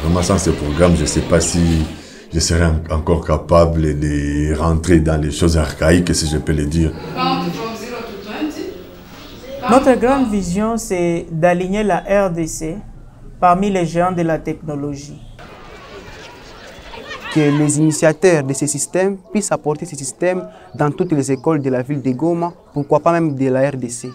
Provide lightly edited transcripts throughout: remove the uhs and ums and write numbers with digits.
Vraiment, sans ce programme, je ne sais pas si je serais encore capable de rentrer dans les choses archaïques, si je peux le dire. Notre grande vision, c'est d'aligner la RDC parmi les géants de la technologie. Que les initiateurs de ces systèmes puissent apporter ces systèmes dans toutes les écoles de la ville de Goma, pourquoi pas même de la RDC.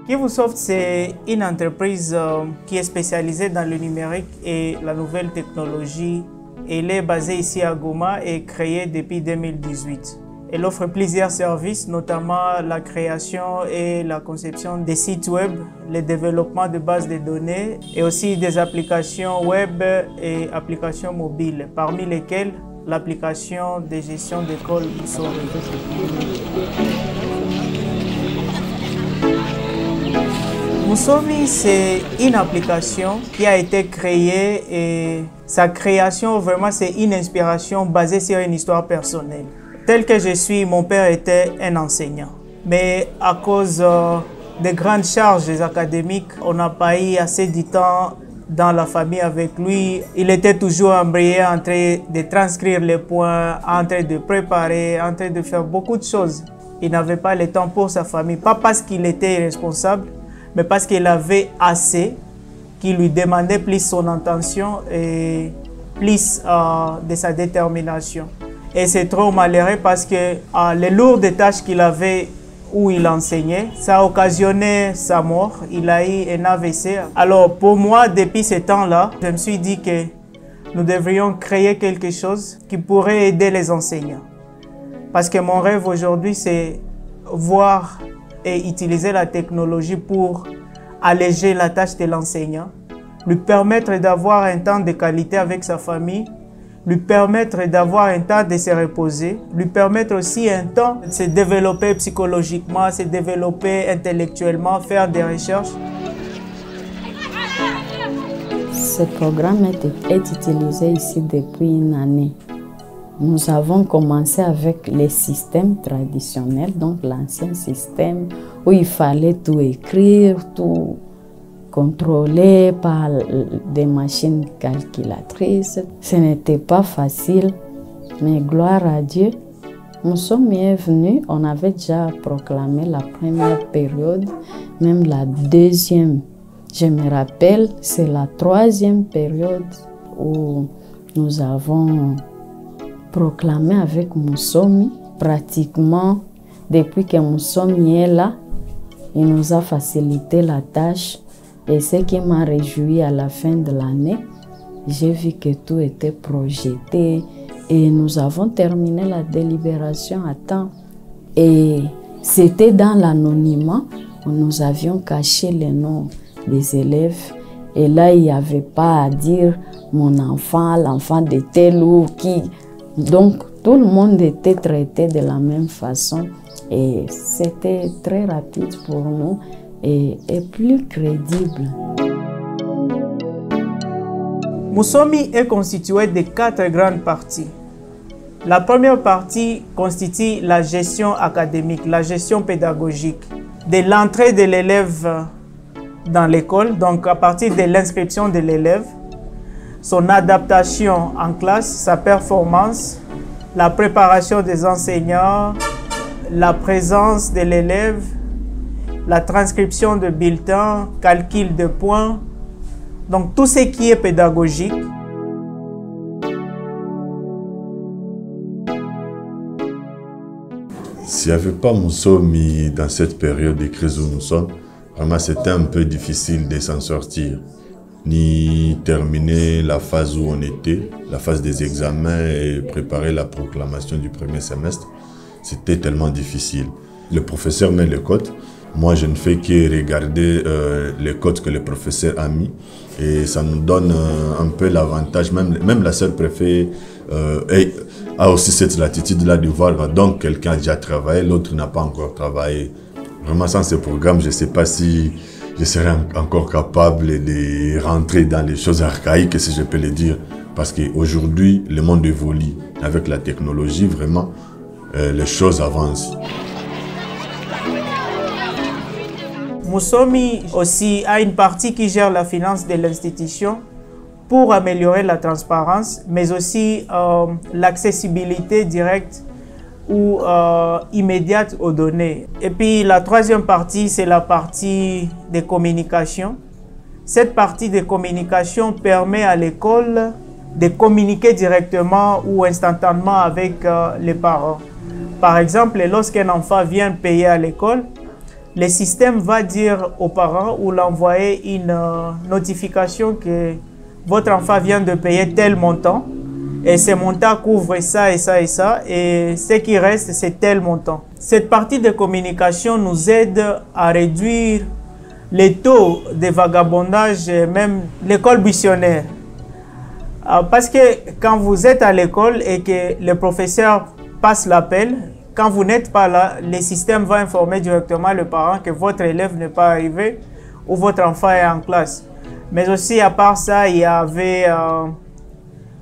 Kivusoft, c'est une entreprise qui est spécialisée dans le numérique et la nouvelle technologie. Elle est basée ici à Goma et créée depuis 2018. Elle offre plusieurs services, notamment la création et la conception des sites web, le développement de bases de données et aussi des applications web et applications mobiles, parmi lesquelles l'application de gestion d'école Moussomi. Moussomi, c'est une application qui a été créée et sa création, vraiment, c'est une inspiration basée sur une histoire personnelle. Tel que je suis, mon père était un enseignant. Mais à cause des grandes charges académiques, on n'a pas eu assez de temps dans la famille avec lui. Il était toujours embrayé en train de transcrire les points, en train de préparer, en train de faire beaucoup de choses. Il n'avait pas le temps pour sa famille, pas parce qu'il était irresponsable, mais parce qu'il avait assez, qui lui demandait plus son attention et plus de sa détermination. Et c'est trop malheureux parce que les lourdes tâches qu'il avait où il enseignait, ça a occasionné sa mort. Il a eu un AVC. Alors pour moi, depuis ce temps-là, je me suis dit que nous devrions créer quelque chose qui pourrait aider les enseignants. Parce que mon rêve aujourd'hui, c'est voir et utiliser la technologie pour alléger la tâche de l'enseignant, lui permettre d'avoir un temps de qualité avec sa famille, lui permettre d'avoir un temps de se reposer, lui permettre aussi un temps de se développer psychologiquement, se développer intellectuellement, faire des recherches. Ce programme est utilisé ici depuis une année. Nous avons commencé avec les systèmes traditionnels, donc l'ancien système où il fallait tout écrire, tout contrôlé par des machines calculatrices. Ce n'était pas facile, mais gloire à Dieu, Moussomi est venu, on avait déjà proclamé la première période, même la deuxième. Je me rappelle, c'est la troisième période où nous avons proclamé avec Moussomi. Pratiquement, depuis que Moussomi est là, il nous a facilité la tâche. Et ce qui m'a réjoui à la fin de l'année, j'ai vu que tout était projeté et nous avons terminé la délibération à temps. Et c'était dans l'anonymat où nous avions caché les noms des élèves. Et là, il n'y avait pas à dire mon enfant, l'enfant de tel ou qui. Donc, tout le monde était traité de la même façon et c'était très rapide pour nous. Et plus crédible. Moussomi est constitué de 4 grandes parties. La première partie constitue la gestion académique, la gestion pédagogique, de l'entrée de l'élève dans l'école, donc à partir de l'inscription de l'élève, son adaptation en classe, sa performance, la préparation des enseignants, la présence de l'élève, la transcription de bulletins, calcul de points, donc tout ce qui est pédagogique. S'il n'y avait pas Moussomi dans cette période de crise où nous sommes, vraiment c'était un peu difficile de s'en sortir. Ni terminer la phase où on était, la phase des examens et préparer la proclamation du premier semestre, c'était tellement difficile. Le professeur met le code. Moi, je ne fais que regarder les codes que le professeur a mis et ça nous donne un peu l'avantage. Même la sœur préfet a aussi cette latitude-là de voir donc quelqu'un a déjà travaillé, l'autre n'a pas encore travaillé. Vraiment, sans ce programme, je ne sais pas si je serais encore capable de rentrer dans les choses archaïques, si je peux le dire. Parce qu'aujourd'hui, le monde évolue. Avec la technologie, vraiment, les choses avancent. Musomi aussi a une partie qui gère la finance de l'institution pour améliorer la transparence, mais aussi l'accessibilité directe ou immédiate aux données. Et puis la troisième partie, c'est la partie des communications. Cette partie de communication permet à l'école de communiquer directement ou instantanément avec les parents. Par exemple, lorsqu'un enfant vient payer à l'école, le système va dire aux parents ou l'envoyer une notification que votre enfant vient de payer tel montant et ce montant couvre ça et ça et ça et ce qui reste c'est tel montant. Cette partie de communication nous aide à réduire les taux de vagabondage, même l'école buissonnière. Parce que quand vous êtes à l'école et que le professeur passe l'appel, quand vous n'êtes pas là, le système va informer directement le parent que votre élève n'est pas arrivé ou votre enfant est en classe. Mais aussi, à part ça, il y avait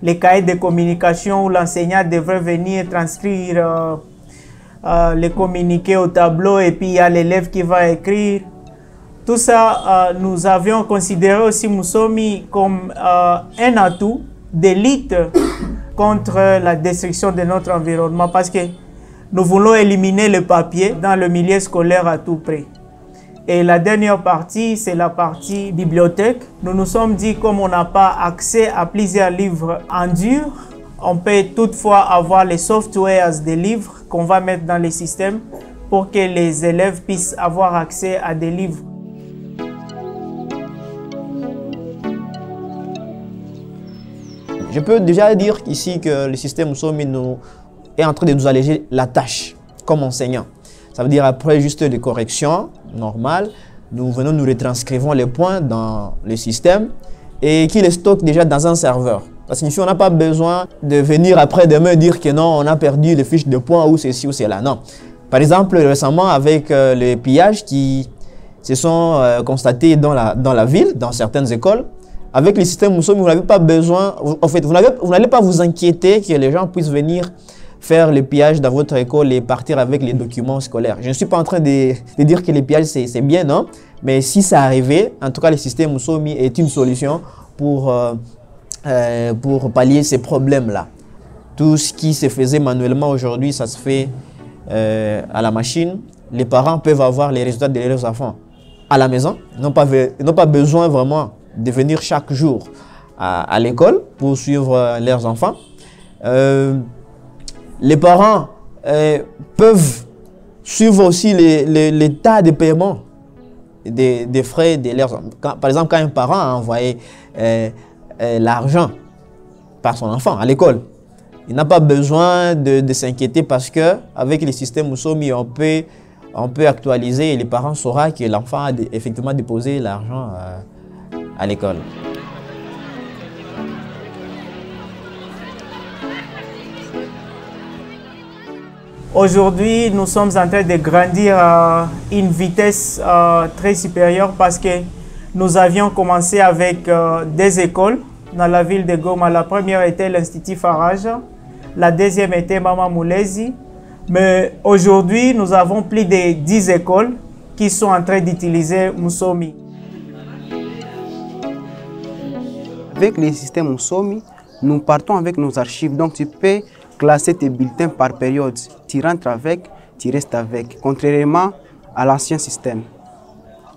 les cahiers de communication où l'enseignant devrait venir transcrire les communiqués au tableau et puis il y a l'élève qui va écrire. Tout ça, nous avions considéré aussi Musomi comme un atout de lutte contre la destruction de notre environnement parce que nous voulons éliminer le papier dans le milieu scolaire à tout prix. Et la dernière partie, c'est la partie bibliothèque. Nous nous sommes dit, comme on n'a pas accès à plusieurs livres en dur, on peut toutefois avoir les softwares des livres qu'on va mettre dans les systèmes pour que les élèves puissent avoir accès à des livres. Je peux déjà dire ici que le système Musomi est en train de nous alléger la tâche comme enseignant. Ça veut dire après juste des corrections normales, nous retranscrivons les points dans le système et qui les stocke déjà dans un serveur. Ça signifie qu'on n'a pas besoin de venir après demain dire que non, on a perdu les fiches de points ou ceci ou cela. Non. Par exemple, récemment avec les pillages qui se sont constatés dans la ville, dans certaines écoles, avec le système Musomi, vous n'avez pas besoin, en fait, vous n'allez pas vous inquiéter que les gens puissent venir faire le pillage dans votre école et partir avec les documents scolaires. Je ne suis pas en train de dire que les pillages c'est bien, non? Mais si ça arrivait, en tout cas le système Musomi est une solution pour pallier ces problèmes-là. Tout ce qui se faisait manuellement aujourd'hui, ça se fait à la machine. Les parents peuvent avoir les résultats de leurs enfants à la maison. Ils n'ont pas besoin vraiment de venir chaque jour à l'école pour suivre leurs enfants. Les parents peuvent suivre aussi l'état de paiement des frais de leurs enfants. Par exemple, quand un parent a envoyé l'argent par son enfant à l'école, il n'a pas besoin de s'inquiéter parce qu'avec le système Musomi, on peut actualiser et les parents sauront que l'enfant a effectivement déposé l'argent à l'école. Aujourd'hui, nous sommes en train de grandir à une vitesse très supérieure parce que nous avions commencé avec des écoles dans la ville de Goma. La première était l'Institut Farage, la deuxième était Mama Moulezi. Mais aujourd'hui, nous avons plus de 10 écoles qui sont en train d'utiliser Musomi. Avec le système Musomi, nous partons avec nos archives. Donc tu peux classer tes bulletins par période. Tu rentres avec, tu restes avec. Contrairement à l'ancien système.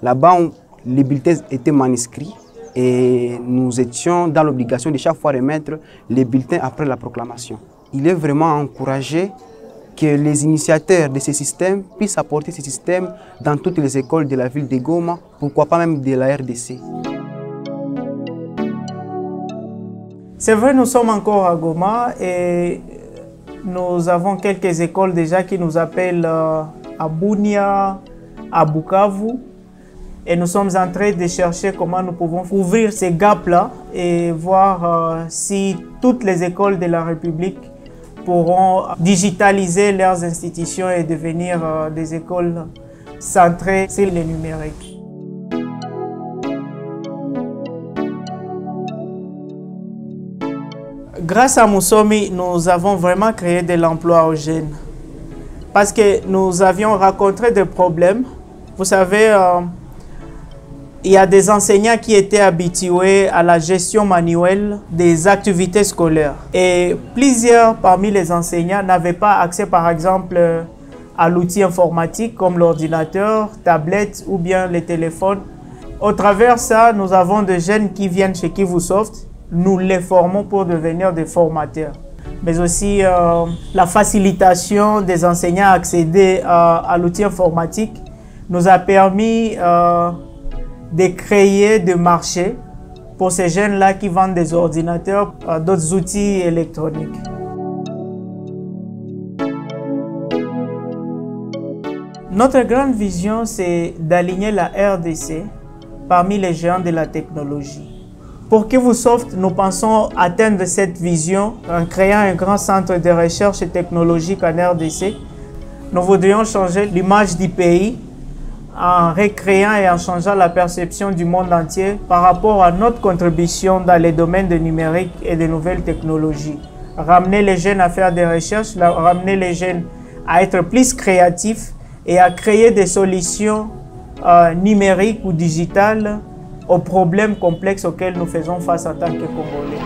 Là-bas, les bulletins étaient manuscrits et nous étions dans l'obligation de chaque fois remettre les bulletins après la proclamation. Il est vraiment encouragé que les initiateurs de ces systèmes puissent apporter ces systèmes dans toutes les écoles de la ville de Goma, pourquoi pas même de la RDC. C'est vrai, nous sommes encore à Goma et nous avons quelques écoles déjà qui nous appellent à Bunia, à Bukavu. Et nous sommes en train de chercher comment nous pouvons ouvrir ces gaps-là et voir si toutes les écoles de la République pourront digitaliser leurs institutions et devenir des écoles centrées sur le numérique. Grâce à Musomi, nous avons vraiment créé de l'emploi aux jeunes. Parce que nous avions rencontré des problèmes. Vous savez, il y a des enseignants qui étaient habitués à la gestion manuelle des activités scolaires. Et plusieurs parmi les enseignants n'avaient pas accès, par exemple, à l'outil informatique comme l'ordinateur, tablette ou bien les téléphones. Au travers de ça, nous avons des jeunes qui viennent chez Kivusoft. Nous les formons pour devenir des formateurs. Mais aussi la facilitation des enseignants à accéder à l'outil informatique nous a permis de créer des marchés pour ces jeunes-là qui vendent des ordinateurs, d'autres outils électroniques. Notre grande vision, c'est d'aligner la RDC parmi les géants de la technologie. Pour Kivusoft, nous pensons atteindre cette vision en créant un grand centre de recherche technologique en RDC. Nous voudrions changer l'image du pays en recréant et en changeant la perception du monde entier par rapport à notre contribution dans les domaines de numérique et de nouvelles technologies. Ramener les jeunes à faire des recherches, ramener les jeunes à être plus créatifs et à créer des solutions numériques ou digitales aux problèmes complexes auxquels nous faisons face en tant que Congolais.